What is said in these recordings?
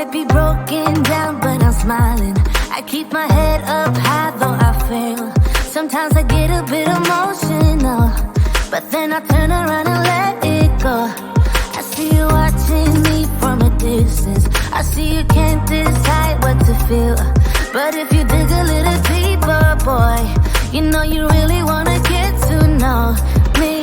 might be broken down, but I'm smiling. I keep my head up high, though I fail. Sometimes I get a bit emotional, but then I turn around and let it go. I see you watching me from a distance. I see you can't decide what feel. But if you dig a little deeper, boy, you know you really wanna get to know me.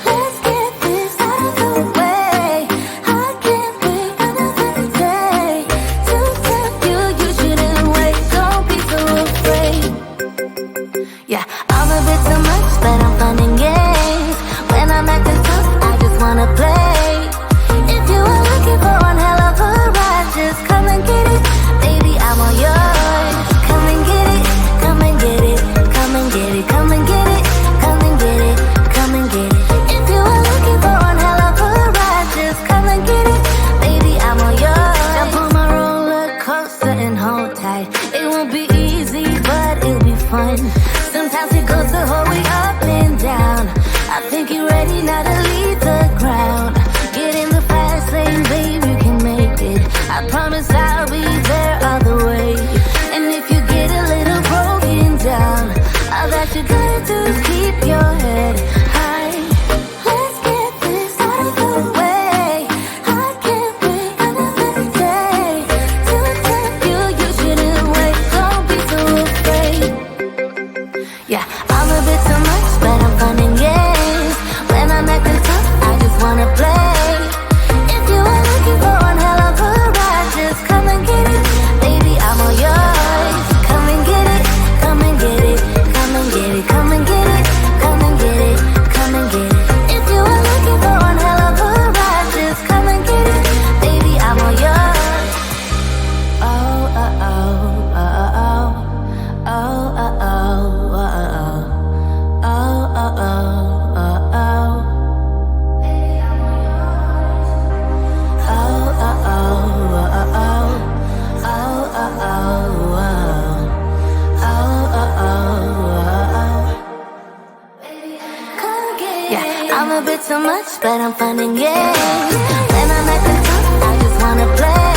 Let's get this out of the way. I can't wait another day to tell you you shouldn't wait. Don't be so afraid. Yeah, I'm a bit too much, but I'm fun and games. When I'm acting tough, I just wanna play. If you are looking for one hell of a ride, just come and get it. Baby, I'm all yours. Come and get it, come and get it, come and get it, come and get it, come and get it, come and get it. If you are looking for one hell of a ride, just come and get it. Baby, I'm all yours. Jump on my roller coaster and hold tight. It won't be easy, but it'll be fun. Sometimes it goes the whole way up and down. I think you're ready now to leave the ground. Get in the fast lane, babe, you can make it. I promise I'll be there all the way. And if you get a little broken down, all that you gotta do is keep your head high. Let's get this out of the way. I can't wait another day to tell you you shouldn't wait. Don't be so afraid. Yeah, I'm a bit too much, but I'm fun and games. When I'm acting tough, I just wanna play. If you are looking for one hell of a ride, just come and get it. Baby, I'm all yours. Come and get it, come and get it, come and get it, come and get it, come and get it, come and get it. If you are looking for one hell of a ride, just come and get it. Baby, I'm all yours. Oh, oh, oh, oh, oh, oh, oh, oh, oh, oh. Oh, oh, oh, oh, oh. Oh, oh, oh, oh, oh. Oh, oh, oh, oh. Oh, oh, oh, oh. Yeah, I'm a bit too much, but I'm fun and games. When I'm acting tough, I just wanna play.